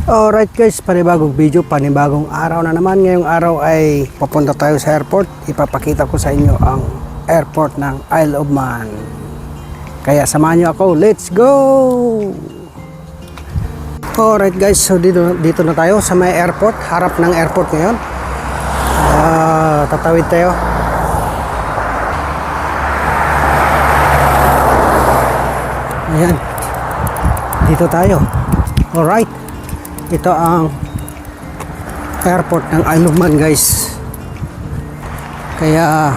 Alright guys, panibagong video, panibagong araw na naman. Ngayong araw ay papunta tayo sa airport. Ipapakita ko sa inyo ang airport ng Isle of Man. Kaya samahan nyo ako, let's go! Alright guys, so dito na tayo sa may airport. Harap ng airport ngayon. Tatawid tayo. Ayan, dito tayo. Alright, ito ang airport ng Isle of Man guys. Kaya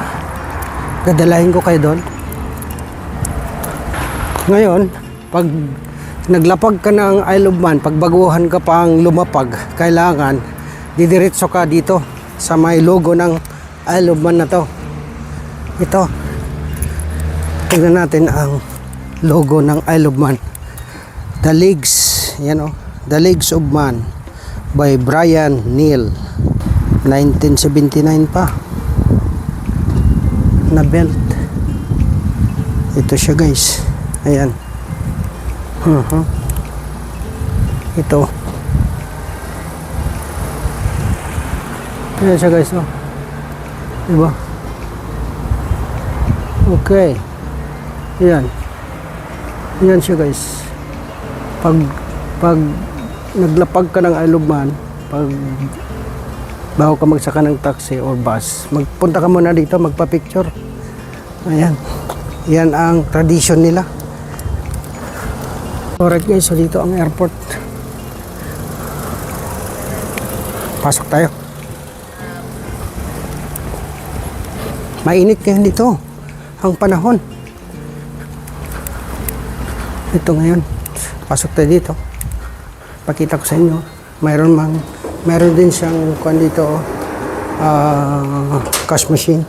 dadalahin ko kayo doon. Ngayon, pag naglapag ka ng Isle of Man, pag baguhan ka pang lumapag, kailangan didiretso ka dito sa may logo ng Isle of Man na to. Ito, tignan natin ang logo ng Isle of Man. The Legs, yan o, The Legs of Man by Brian Neal. 1979 pa na belt. Ito siya guys, ayan. Ito, ayan siya guys, oh. Diba? Okay, ayan. Yan siya guys. Pag naglapag ka ng Isle of Man, pag bago ka magsaka ng taxi or bus, magpunta ka muna dito, magpa-picture. Ayan. Yan ang tradition nila. Alright guys, so dito ang airport. Pasok tayo. Mainit ngayon dito ang panahon. Ito ngayon, pasok tayo dito. Pakita ko sa inyo. Mayroon din siyang kuan dito, cash machine.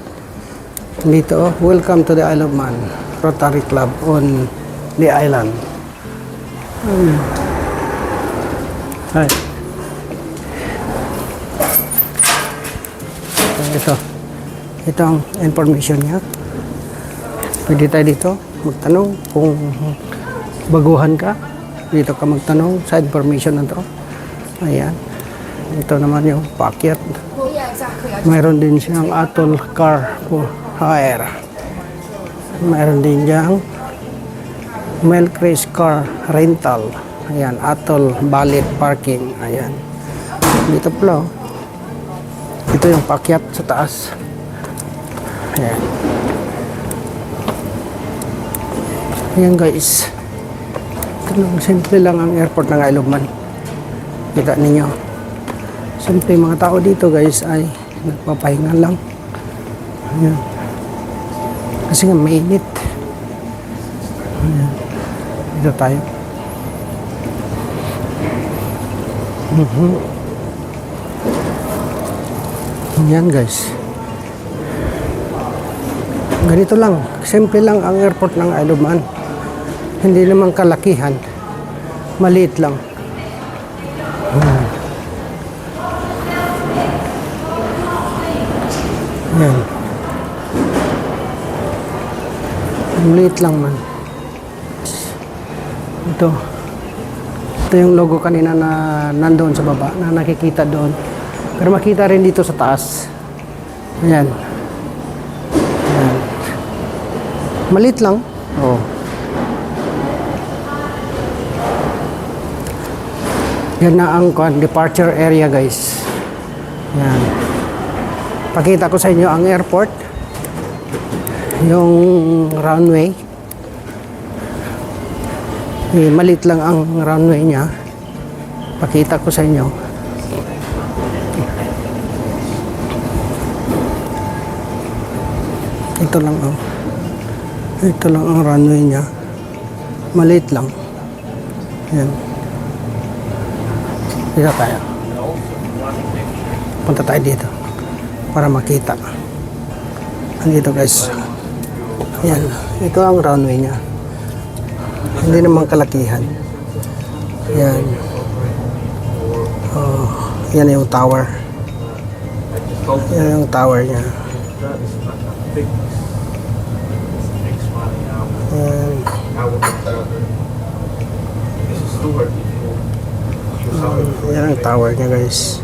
Dito, welcome to the Isle of Man, Rotary Club on the island. Hi. Ito ang information niya. Pwede tayo dito magtanong kung baguhan ka, dito ka magtanong sa information na to. Ayan, ito naman yung paakyat. Mayroon din siyang Atoll car for hire. Mayroon din siyang Melcrace car rental. Ayan, Atoll valet parking. Ayan, dito pala, oh. Ito yung paakyat sa taas. Ayan. Ayan guys, simple lang ang airport ng Isle of Man. Kita ninyo, simple mga tao dito guys ay nagpapahinga lang. Ayan. Kasi nga mainit. Ayan. Dito tayo. Ayan guys, ganito lang, simple lang ang airport ng Isle of Man. Hindi naman kalakihan, maliit lang. Yan. Maliit lang man. Ito yung logo kanina na nandoon sa baba, na nakikita doon. Pero makita rin dito sa taas. Ayan. Ayan. Maliit lang. Oh. Yan na ang departure area guys. Yan. Pakita ko sa inyo ang airport. Yung runway. Maliit lang ang runway niya. Pakita ko sa inyo. Ito lang, oh. Ito lang ang runway niya. Maliit lang. Yan. Dito tayo. Punta tayo dito para makita. Andito guys. Yan. Ito ang runway niya. Hindi naman kalakihan. Yan. Oh, yan yung tower. Yan yung tower niya. Yan. Yan ang tower niya guys.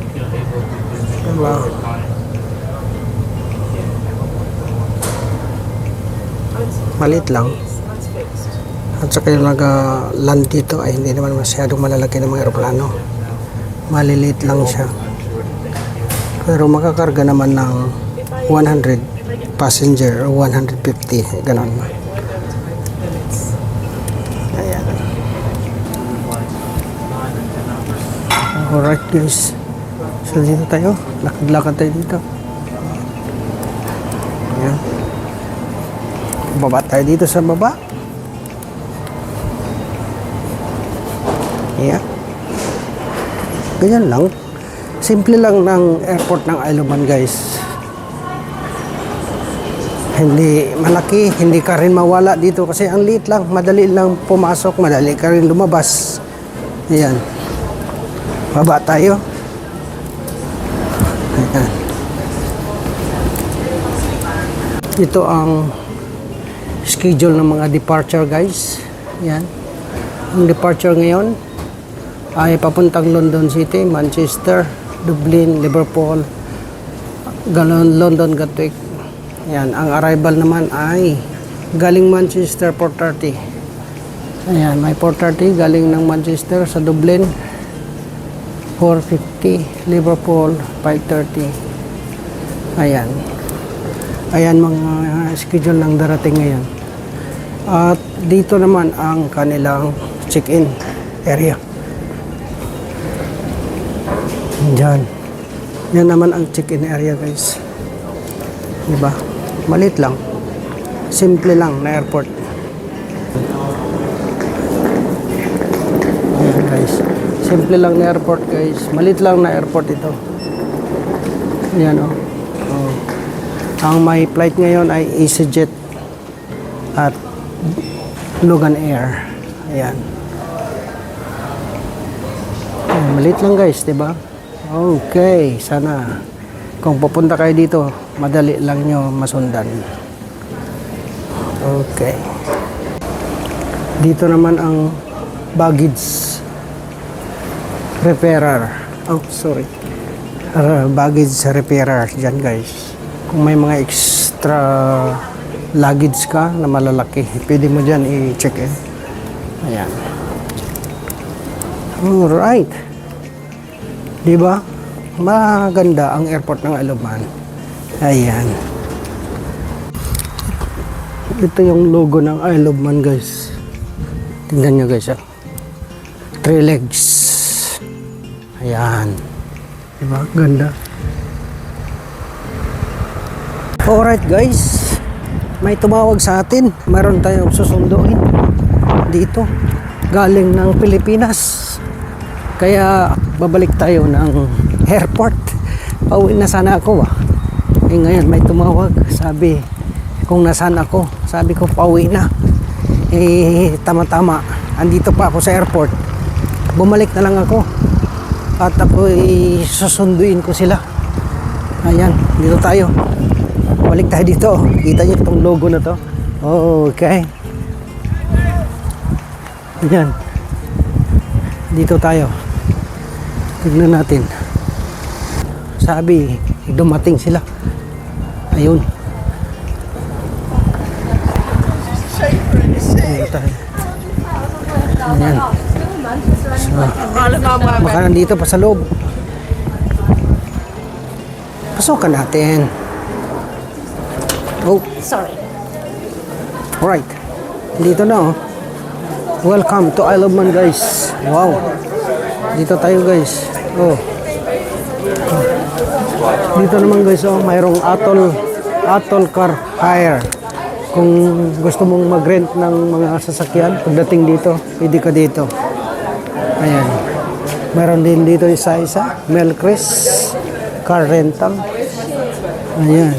Diba? Maliit lang. At saka yung nag-land dito ay hindi naman masyadong malalaki ng mga aeroplano. Maliliit lang siya. Pero makakarga naman ng 100 passenger o 150, ganon. Ayan. Alright guys. So dito tayo. Lakad-lakad tayo dito. Ayan. Baba tayo dito sa baba. Ayan. Ganyan lang. Simple lang ng airport ng Isle of Man guys. Hindi malaki, hindi ka rin mawala dito kasi ang liit lang, madali lang pumasok, madali ka rin lumabas. Ayan. Baba tayo. Ayan. Ito ang schedule ng mga departure guys. Ayan. Ang departure ngayon ay papuntang London City, Manchester, Dublin, Liverpool, London Gatwick. Ayan, ang arrival naman ay galing Manchester 4:30. Ayan, may 4:30 galing ng Manchester sa Dublin. 4:50 Liverpool 5:30. Ayan. Ayan mga schedule ng darating ngayon. At dito naman ang kanilang check-in area. Diyan. Yan naman ang check-in area guys. Diba? Malit lang. Simple lang na airport. Ayan guys. Simple lang na airport guys. Malit lang na airport ito. Ayan o. Oh. Ang may flight ngayon ay EasyJet at Logan Air. Ayan. Ayan, malit lang guys, diba? Okay, sana kung pupunta kayo dito, madali lang nyo masundan. Okay. Dito naman ang baggage repairer. Oh, sorry. Baggage repairer dyan guys. Kung may mga extra luggage ka na malalaki, pwede mo dyan i-check in. Ayan. Alright. Diba? Maganda ang airport ng Isle of Man. Ayan. Ito yung logo ng Isle of Man guys. Tingnan nyo guys. 3 legs. Ayan. Diba? Ganda. Alright guys. May tumawag sa atin. Meron tayong susunduin dito. Galing ng Pilipinas. Kaya babalik tayo ng airport. Pauwi na sana ako ngayon may tumawag. Sabi kung nasaan ako. Sabi ko pauwi na. Tama-tama. Andito pa ako sa airport. Bumalik na lang ako. At ako susunduin ko sila. Ayan. Dito tayo. Balik tayo dito. Kita niyo itong logo na to. Okay. Ayan. Dito tayo. Tignan natin. Sabi, dumating sila. Ayun. Dito tayo. Ayan. So, baka nandito pa sa loob. Pasukan natin. Oh. Sorry. Alright. Dito na oh. Welcome to Isle of Man guys. Wow. Dito tayo guys. Oh. Dito naman guys oh, mayroong Atoll car hire. Kung gusto mong mag-rent ng mga sasakyan, pagdating dito, pwede ka dito. Ayan. Mayroon din dito isa-isa, Melcris car rental. Ayan.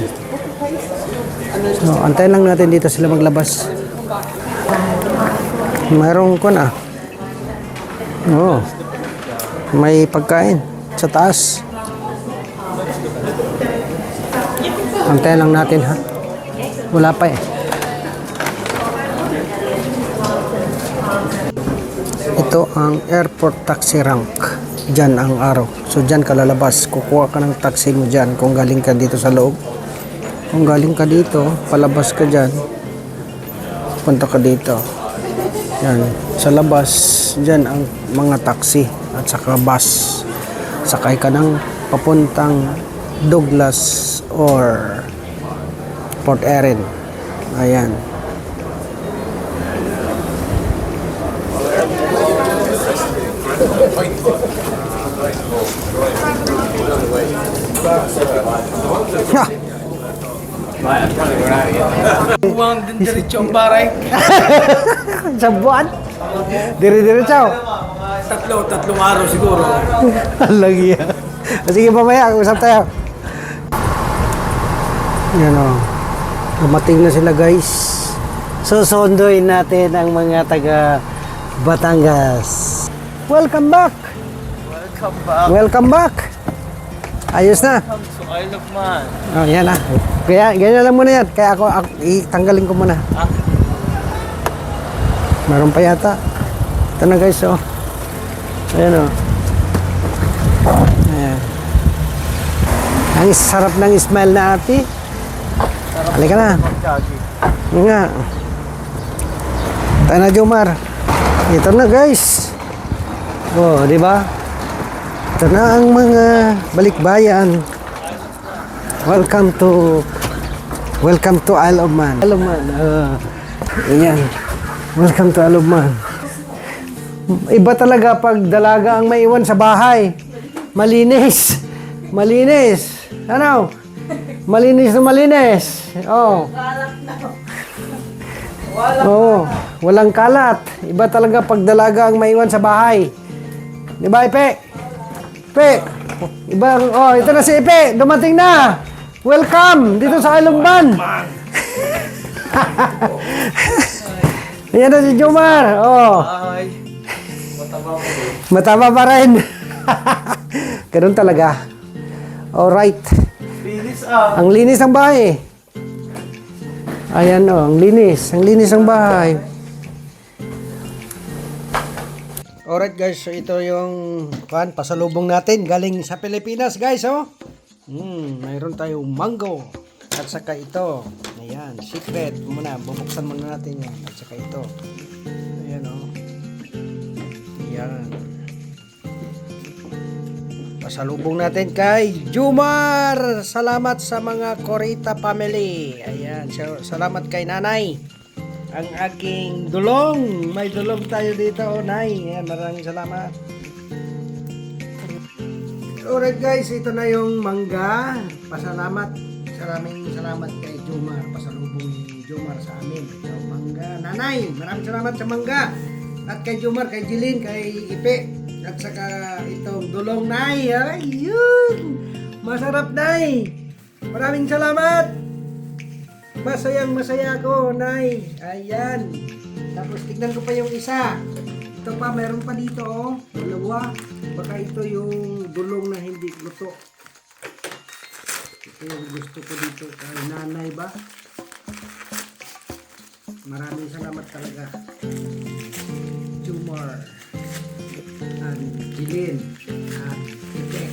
So, antayin lang natin dito sila maglabas. Mayroong ko na. Oh. May pagkain sa taas. Antayin lang natin ha. Wala pa eh. Ito ang airport taxi rank. Diyan ang araw. So diyan ka lalabas. Kukuha ka ng taxi mo diyan kung galing ka dito sa loob. Kung galing ka dito, palabas ka diyan. Punta ka dito. Yan. Sa labas, diyan ang mga taxi at saka bus. Sakay ka ng papuntang Douglas or Port Erin. Ayan. Ha! Buwang din diretso ang baray. Sa buwan? Dire-diretso. Tatlong araw siguro. Lagi yan. Sige, mamaya, usap tayo. Yan o. Dumating na sila, guys. Susunduin natin ang mga taga Batangas. Welcome back! Welcome back. Welcome back! Ayos na. Welcome to Isle of Man. Oh, yan na. Kaya, ganyan lang muna yan. Kaya ako itanggalin ko muna. Meron pa yata. Ito na, guys, oh. Ayan, oh. Ayan. Ang sarap ng smell na ate. Halika na. Yun nga. Tayo na, Jomar. Ito na, guys. Oh, di ba? Ito na ang mga balikbayan. Welcome to Isle of Man. Isle of Man. Ayan. Welcome to Isle of Man. Iba talaga pag dalaga ang maiwan sa bahay. Malinis. Malinis. Ano? Malinis na malinis. Oh. Oo, walang kalat. Iba talaga pag dalaga ang maiwan sa bahay. Di ba, Ipe? Ipe! Iba, oh, ito na si Ipe. Dumating na. Welcome dito sa Isle of Man. Ayan na si Jomar. Oh. Hi. Mataba ko din. Mataba pa rin. Ganun talaga. Alright. Bilis ah. Ang linis ng bahay. Ayan o, ang linis. Ang linis ng bahay. Alright guys, so ito yung pasalubong natin galing sa Pilipinas guys, oh. Mayroon tayong mango. At saka ito. Ayan, secret. Muna, bubuksan muna natin yan. At saka ito. Ayan o. Ayan. Pasalubong natin kay Jomar. Salamat sa mga Corita family. Ayan, salamat kay nanay. Ang aking dulong. May dulong tayo dito, oh, nay. Ayan, maraming salamat. Alright guys, ito na yung mangga. Pasalamat. Maraming salamat kay Jomar. Pasalubong ni Jomar sa amin. Ito, mangga. Nanay, maraming salamat sa mangga. At kay Jomar, kay Jilin, kay Ipe. At saka itong dulong, nay. Ayun! Masarap, nay. Maraming salamat. Masayang masaya ko, nay. Ayan. Tapos tignan ko pa yung isa. Ito pa, meron pa dito, oh. Dalawa. Baka ito yung dulong na hindi luto. Ito yung gusto ko dito kay nanay ba? Maraming salamat talaga. Jomar and Jilin at Ipe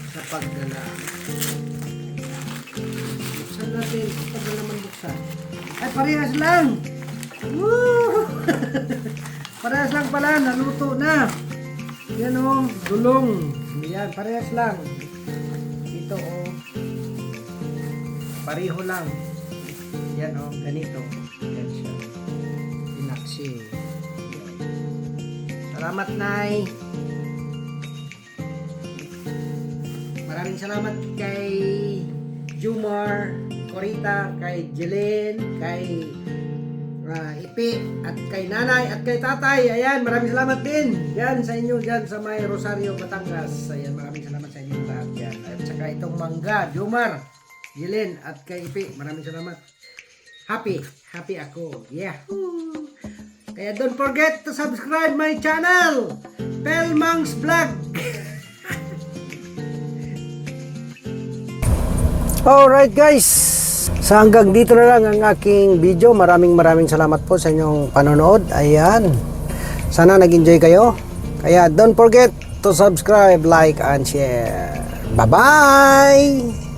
sa pagdala. Buksan natin. Ito naman buksan. Ay, parehas lang! Woo! Parehas lang pala. Naluto na. Yan o. Dulong. Yan. Parehas lang. Ito o. Pareho lang. Yan o. Ganito. Yan siya. Pinaksi. Salamat, Nay. Maraming salamat kay Jomar, Corita, kay Jilin, kay Ipe, at kay nanay, at kay tatay. Ayan, maraming salamat din. Yan sa inyo, dyan sa may Rosario, Batangas. Ayan, maraming salamat sa inyo lahat dyan. At saka itong mangga, Jomar, Jilin, at kay Ipe, maraming salamat. Happy ako. Yeah. Kaya don't forget to subscribe my channel, Pelmang's Vlog. Alright guys, so hanggang dito na lang ang aking video. Maraming salamat po sa inyong panonood. Ayan, sana nag-enjoy kayo. Kaya don't forget to subscribe, like, and share. Bye-bye!